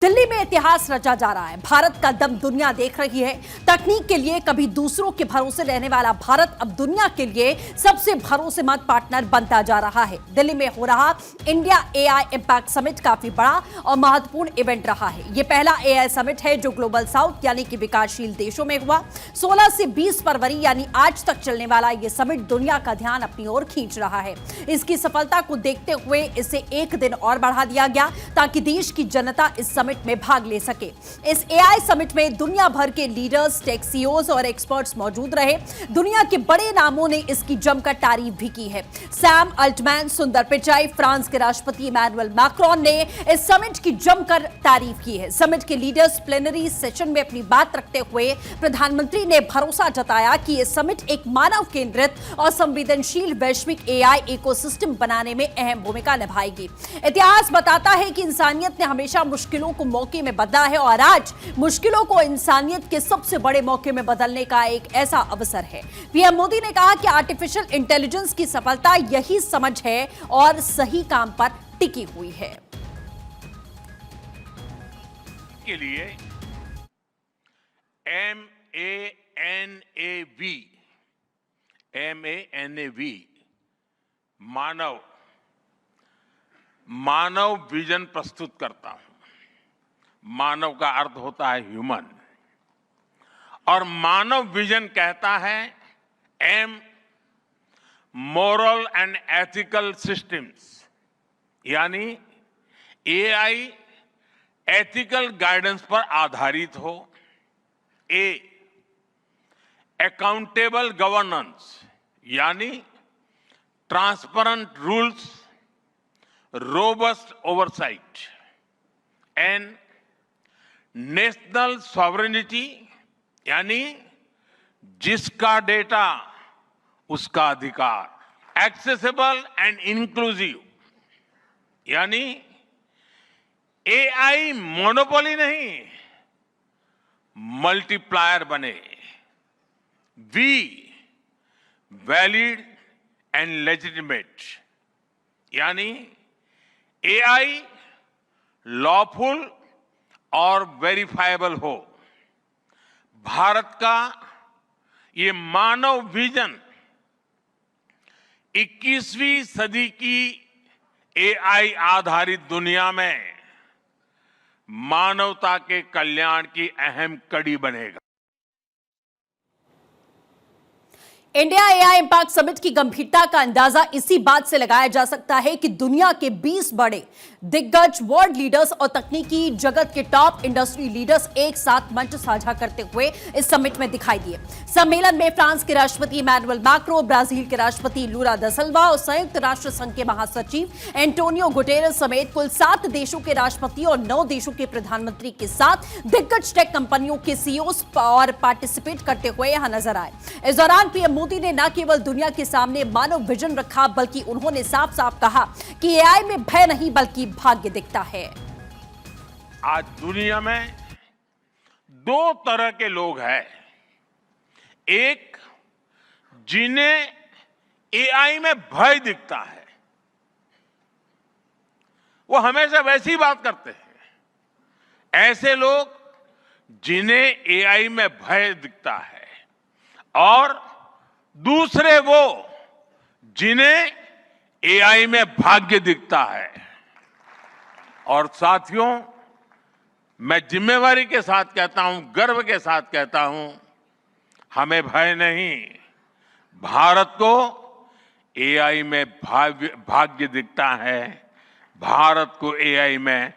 दिल्ली में इतिहास रचा जा रहा है। भारत का दम दुनिया देख रही है। तकनीक के लिए कभी दूसरों के भरोसे रहने वाला भारत अब दुनिया के लिए सबसे भरोसेमंद पार्टनर बनता जा रहा है। दिल्ली में हो रहा इंडिया एआई इंपैक्ट समिट काफी बड़ा और महत्वपूर्ण इवेंट रहा है। यह पहला एआई समिट है जो ग्लोबल साउथ यानी कि विकासशील देशों में हुआ। 16 से 20 फरवरी यानी आज तक चलने वाला यह समिट दुनिया का ध्यान अपनी ओर खींच रहा है। इसकी सफलता को देखते हुए इसे एक दिन और बढ़ा दिया गया ताकि देश की जनता इस समिट में भाग ले सके। इस एआई समिट में दुनिया भर के लीडर्स, टेक सीईओज और एक्सपर्ट्स मौजूद रहे। दुनिया के बड़े नामों ने इसकी जमकर तारीफ भी की है। सैम अल्टमैन, सुंदर पिचाई, फ्रांस के राष्ट्रपति इमैनुअल मैक्रोन ने इस समिट की जमकर तारीफ की है। समिट के लीडर्स प्लेनरी सेशन में अपनी बात रखते हुए प्रधानमंत्री ने भरोसा जताया कि यह समिट एक मानव केंद्रित और संवेदनशील वैश्विक एआई इकोसिस्टम बनाने में अहम भूमिका निभाएगी। इतिहास बताता है कि इंसानियत ने हमेशा मुश्किलों को मौके में बदला है और आज मुश्किलों को इंसानियत के सबसे बड़े मौके में बदलने का एक ऐसा अवसर है। पीएम मोदी ने कहा कि आर्टिफिशियल इंटेलिजेंस की सफलता यही समझ है और सही काम पर टिकी हुई है। के लिए MANAV मानव विजन प्रस्तुत करता हूं। मानव का अर्थ होता है ह्यूमन और मानव विजन कहता है M moral and ethical systems, यानी एआई एथिकल गाइडेंस पर आधारित हो। ए अकाउंटेबल गवर्नेंस, यानी transparent rules, robust oversight. And national sovereignty, यानी जिसका डेटा उसका अधिकार। एक्सेसिबल एंड इंक्लूसिव, यानी एआई मोनोपोली नहीं, मल्टीप्लायर बने। वी वैलिड एंड लेजिटिमेट, यानी एआई लॉफुल और वेरीफाइबल हो। भारत का ये मानव विजन 21वीं सदी की एआई आधारित दुनिया में मानवता के कल्याण की अहम कड़ी बनेगा। इंडिया एआई इंपैक्ट समिट की गंभीरता का अंदाजा इसी बात से लगाया जा सकता है कि दुनिया के 20 बड़े दिग्गज वर्ल्ड लीडर्स और तकनीकी जगत के टॉप इंडस्ट्री लीडर्स एक साथ मंच साझा करते हुए इस समिट में दिखाई दिए। सम्मेलन में फ्रांस के राष्ट्रपति इमैनुअल मैक्रोन, ब्राजील के राष्ट्रपति लूला दा सिल्वा और संयुक्त राष्ट्र संघ के महासचिव एंटोनियो गुटेरेस समेत कुल 7 देशों के राष्ट्रपति और 9 देशों के प्रधानमंत्री के साथ दिग्गज टेक कंपनियों के सीईओज और पार्टिसिपेट करते हुए यहां नजर आए। इस दौरान पीएम मोदी ने न केवल दुनिया के सामने मानव विजन रखा, बल्कि उन्होंने साफ साफ कहा कि एआई में भय नहीं बल्कि भाग्य दिखता है। आज दुनिया में 2 तरह के लोग हैं। एक, जिन्हें एआई में भय दिखता है, वो हमेशा वैसी बात करते हैं। ऐसे लोग जिन्हें एआई में भय दिखता है, और दूसरे वो जिन्हें एआई में भाग्य दिखता है। और साथियों, मैं जिम्मेवारी के साथ कहता हूं, गर्व के साथ कहता हूं, हमें भय नहीं, भारत को एआई में भाग्य दिखता है, भारत को एआई में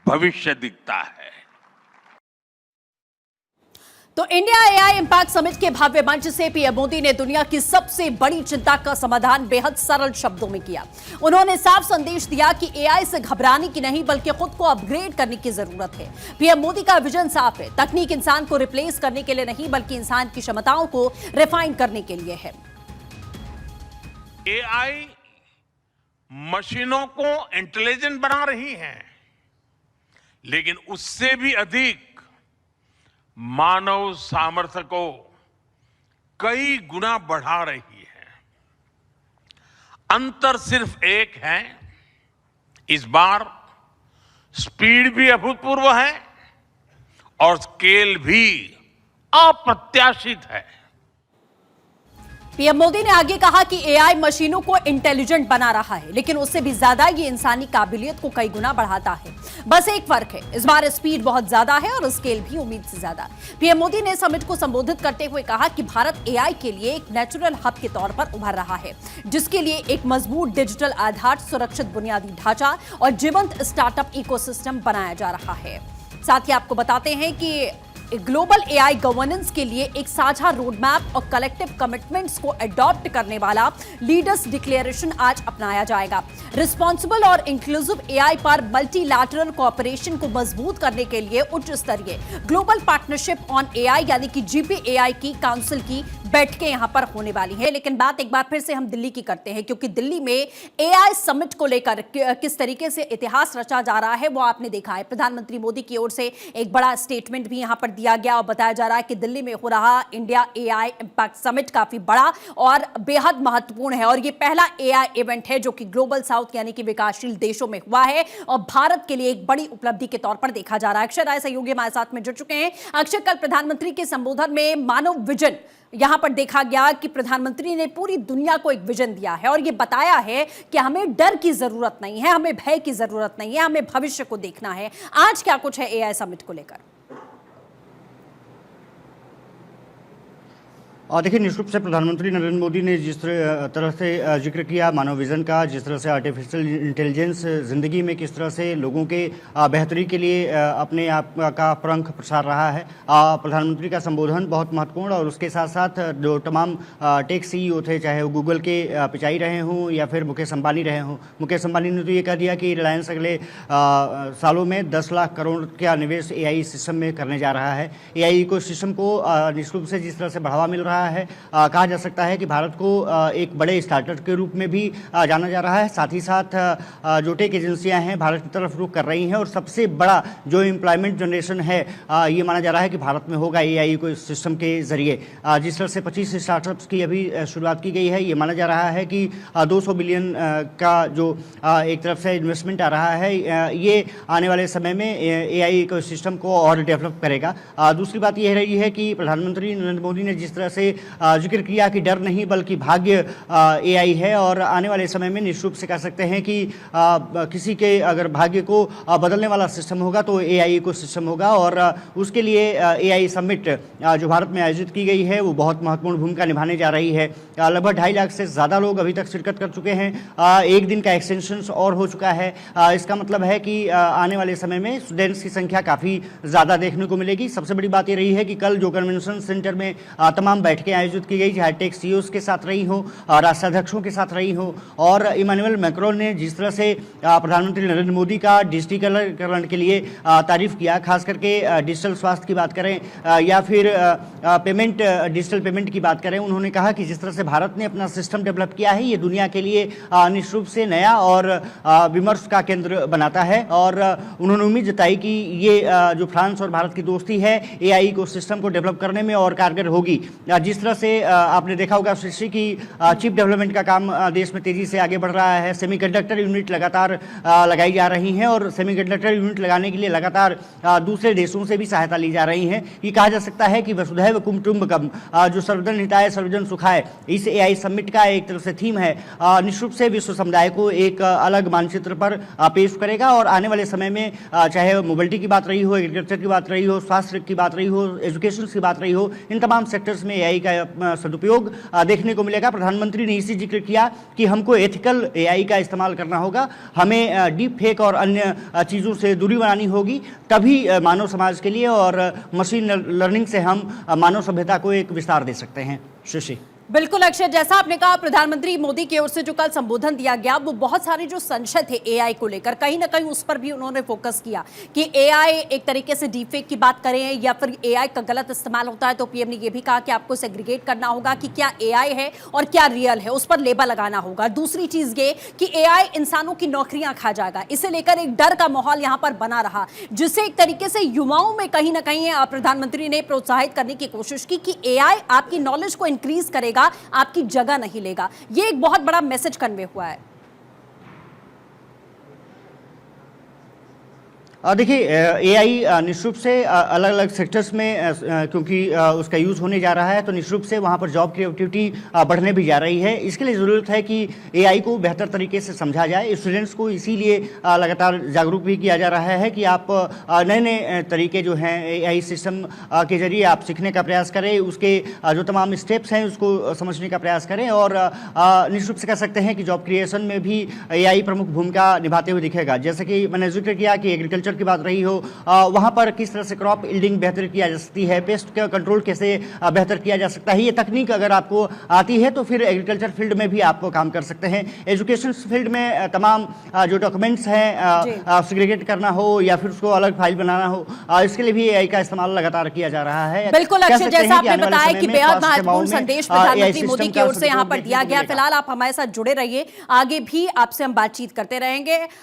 भविष्य दिखता है। तो इंडिया एआई इंपैक्ट समिट के भव्य मंच से पीएम मोदी ने दुनिया की सबसे बड़ी चिंता का समाधान बेहद सरल शब्दों में किया। उन्होंने साफ संदेश दिया कि एआई से घबराने की नहीं बल्कि खुद को अपग्रेड करने की जरूरत है। पीएम मोदी का विजन साफ है, तकनीक इंसान को रिप्लेस करने के लिए नहीं बल्कि इंसान की क्षमताओं को रिफाइन करने के लिए है। एआई मशीनों को इंटेलिजेंट बना रही है, लेकिन उससे भी अधिक मानव सामर्थ्य को कई गुना बढ़ा रही है। अंतर सिर्फ एक है, इस बार स्पीड भी अभूतपूर्व है और स्केल भी अप्रत्याशित है। पीएम मोदी ने आगे कहा कि एआई मशीनों को इंटेलिजेंट बना रहा है, लेकिन उससे भी ज्यादा ये इंसानी काबिलियत को कई गुना बढ़ाता है। बस एक फर्क है, इस बार स्पीड बहुत ज्यादा है और स्केल भी उम्मीद से ज्यादा। पीएम मोदी ने समिट को संबोधित करते हुए कहा कि भारत एआई के लिए एक नेचुरल हब के तौर पर उभर रहा है, जिसके लिए एक मजबूत डिजिटल आधार, सुरक्षित बुनियादी ढांचा और जीवंत स्टार्टअप इकोसिस्टम बनाया जा रहा है। साथ ही आपको बताते हैं कि ग्लोबल एआई गवर्नेंस के लिए एक साझा रोड मैप और कलेक्टिव कमिटमेंट्स को अडॉप्ट करने वाला लीडर्स डिक्लेरेशन आज अपनाया जाएगा। रिस्पॉन्सिबल और इंक्लूसिव एआई पर मल्टीलैटरल कोऑपरेशन को मजबूत करने के लिए उच्च स्तरीय ग्लोबल पार्टनरशिप ऑन एआई यानी कि जीपीएआई की काउंसिल की बैठकें यहां पर होने वाली है। लेकिन बात एक बार फिर से हम दिल्ली की करते हैं, क्योंकि दिल्ली में एआई समिट को लेकर किस तरीके से इतिहास रचा जा रहा है वो आपने देखा है। प्रधानमंत्री मोदी की ओर से एक बड़ा स्टेटमेंट भी यहां पर दिया गया और बताया जा रहा है कि दिल्ली में हो रहा इंडिया एआई इंपैक्ट समिट काफी बड़ा और बेहद महत्वपूर्ण है और ये पहला एआई इवेंट है जो कि ग्लोबल साउथ यानी कि विकासशील देशों में हुआ है और भारत के लिए एक बड़ी उपलब्धि के तौर पर देखा जा रहा है। अक्षय राय सहयोगी हमारे साथ में जुड़ चुके हैं। अक्षय, कल प्रधानमंत्री के संबोधन में मानव विजन यहां पर देखा गया कि प्रधानमंत्री ने पूरी दुनिया को एक विजन दिया है और यह बताया है कि हमें डर की जरूरत नहीं है, हमें भय की जरूरत नहीं है, हमें भविष्य को देखना है। आज क्या कुछ है एआई समिट को लेकर? और देखिए, निश्चित रूप से प्रधानमंत्री नरेंद्र मोदी ने जिस तरह से जिक्र किया मानव विजन का, जिस तरह से आर्टिफिशियल इंटेलिजेंस ज़िंदगी में किस तरह से लोगों के बेहतरी के लिए अपने आप का पंख प्रसार रहा है। प्रधानमंत्री का संबोधन बहुत महत्वपूर्ण और उसके साथ साथ जो तमाम टेक सीईओ थे, चाहे वो गूगल के पिचाई रहे हों या फिर मुकेश अंबानी रहे हों। मुकेश अंबानी ने तो ये कह दिया कि रिलायंस अगले सालों में 10 लाख करोड़ का निवेश एआई सिस्टम में करने जा रहा है। एआई इकोसिस्टम को निश्चित रूप से जिस तरह से बढ़ावा मिल रहा है, कहा जा सकता है कि भारत को एक बड़े स्टार्टअप के रूप में भी जाना जा रहा है। साथ ही साथ जो टेक एजेंसियां हैं भारत की तरफ रुख कर रही हैं और सबसे बड़ा जो एम्प्लॉयमेंट जनरेशन है ये माना जा रहा है कि भारत में होगा एआई को सिस्टम के जरिए। जिस तरह से 25 स्टार्टअप्स की अभी शुरुआत की गई है, ये माना जा रहा है कि 200 बिलियन का जो एक तरफ से इन्वेस्टमेंट आ रहा है, ये आने वाले समय में एआई इकोसिस्टम को और डेवलप करेगा। दूसरी बात यह रही है कि प्रधानमंत्री नरेंद्र मोदी ने जिस तरह से जिक्र किया कि डर नहीं बल्कि भाग्य एआई है और आने वाले समय में निश्चित रूप से कह सकते हैं कि किसी के अगर भाग्य को बदलने वाला सिस्टम होगा तो एआई को सिस्टम होगा और उसके लिए एआई समिट जो भारत में आयोजित की गई है वो बहुत महत्वपूर्ण भूमिका निभाने जा रही है। लगभग 2.5 लाख से ज़्यादा लोग अभी तक शिरकत कर चुके हैं। एक दिन का एक्सटेंशन और हो चुका है। इसका मतलब है कि आने वाले समय में स्टूडेंट्स की संख्या काफ़ी ज़्यादा देखने को मिलेगी। सबसे बड़ी बात ये रही है कि कल जो कन्वेंशन सेंटर में तमाम बैठकें आयोजित की गई, चाहे टेक सीईओज के साथ रही हो, राष्ट्राध्यक्षों के साथ रही हो और इमानुएल मैक्रोन ने जिस तरह से प्रधानमंत्री नरेंद्र मोदी का डिजिटलीकरण के लिए तारीफ किया, खास करके डिजिटल स्वास्थ्य की बात करें या फिर डिजिटल पेमेंट की बात करें, उन्होंने कहा कि जिस तरह से भारत ने अपना सिस्टम डेवलप किया है ये दुनिया के लिए निश्चित रूप से नया और विमर्श का केंद्र बनाता है और उन्होंने उम्मीद जताई कि ये जो फ्रांस और भारत की दोस्ती है एआई को सिस्टम को डेवलप करने में और कारगर होगी। जिस तरह से आपने देखा होगा सृष्टि की चिप डेवलपमेंट का काम देश में तेजी से आगे बढ़ रहा है। सेमीकंडक्टर यूनिट लगातार लगाई जा रही हैं और सेमीकंडक्टर यूनिट लगाने के लिए लगातार दूसरे देशों से भी सहायता ली जा रही है। ये कहा जा सकता है कि वसुधैव कुटुंबकम जो सर्वजन हिताय सर्वजन सुखाय इस एआई समिट का एक तरफ से थीम है, निश्चित रूप से विश्व समुदाय को एक अलग मानचित्र पर पेश करेगा और आने वाले समय में चाहे मोबिलिटी की बात रही हो, एग्रीकल्चर की बात रही हो, स्वास्थ्य की बात रही हो, एजुकेशन की बात रही हो, इन तमाम सेक्टर्स में एआई का सदुपयोग देखने को मिलेगा। प्रधानमंत्री ने इसी जिक्र किया कि हमको एथिकल एआई का इस्तेमाल करना होगा, हमें डीप फेक और अन्य चीज़ों से दूरी बनानी होगी, तभी मानव समाज के लिए और मशीन लर्निंग से हम मानव सभ्यता को एक विस्तार दे सकते हैं। शशि। बिल्कुल अक्षय, जैसा आपने कहा प्रधानमंत्री मोदी की ओर से जो कल संबोधन दिया गया वो बहुत सारे जो संशय थे एआई को लेकर कहीं ना कहीं उस पर भी उन्होंने फोकस किया कि एआई एक तरीके से डीपफेक की बात करें या फिर एआई का गलत इस्तेमाल होता है तो पीएम ने ये भी कहा कि आपको सेग्रीगेट करना होगा कि क्या एआई है और क्या रियल है, उस पर लेबल लगाना होगा। दूसरी चीज ये कि एआई इंसानों की नौकरियां खा जाएगा, इसे लेकर एक डर का माहौल यहां पर बना रहा, जिससे एक तरीके से युवाओं में कहीं ना कहीं प्रधानमंत्री ने प्रोत्साहित करने की कोशिश की कि एआई आपकी नॉलेज को इंक्रीज करेगा, आपकी जगह नहीं लेगा। यह एक बहुत बड़ा मैसेज कन्वे हुआ है। देखिए एआई निश्चित रूप से अलग अलग सेक्टर्स में क्योंकि उसका यूज़ होने जा रहा है तो निश्चित रूप से वहाँ पर जॉब क्रिएटिविटी बढ़ने भी जा रही है। इसके लिए ज़रूरत है कि एआई को बेहतर तरीके से समझा जाए। स्टूडेंट्स को इसीलिए लगातार जागरूक भी किया जा रहा है कि आप नए नए तरीके जो हैं एआई सिस्टम के जरिए आप सीखने का प्रयास करें, उसके जो तमाम स्टेप्स हैं उसको समझने का प्रयास करें और निश्चित रूप से कह सकते हैं कि जॉब क्रिएशन में भी एआई प्रमुख भूमिका निभाते हुए दिखेगा। जैसे कि मैंने जिक्र किया कि एग्रीकल्चर की बात रही हो, वहां पर किस तरह से क्रॉप यील्डिंग बेहतर किया जा सकती है, पेस्ट का कंट्रोल कैसे बेहतर किया जा सकता है। ये तकनीक अगर आपको आती है तो फिर एग्रीकल्चर फील्ड में भी आप काम कर सकते हैं। एजुकेशन फील्ड में तमाम जो डॉक्यूमेंट्स हैं सेग्रीगेट करना हो या फिर उसको अलग फाइल बनाना हो, इसके लिए भी एआई का इस्तेमाल लगातार किया जा रहा है। बिल्कुल अक्षय, जैसा आपने बताया कि बेहद महत्वपूर्ण संदेश प्रधानमंत्री मोदी की ओर से यहाँ पर दिया गया। फिलहाल आप हमारे साथ जुड़े रहिए, आगे भी आपसे हम बातचीत करते रहेंगे।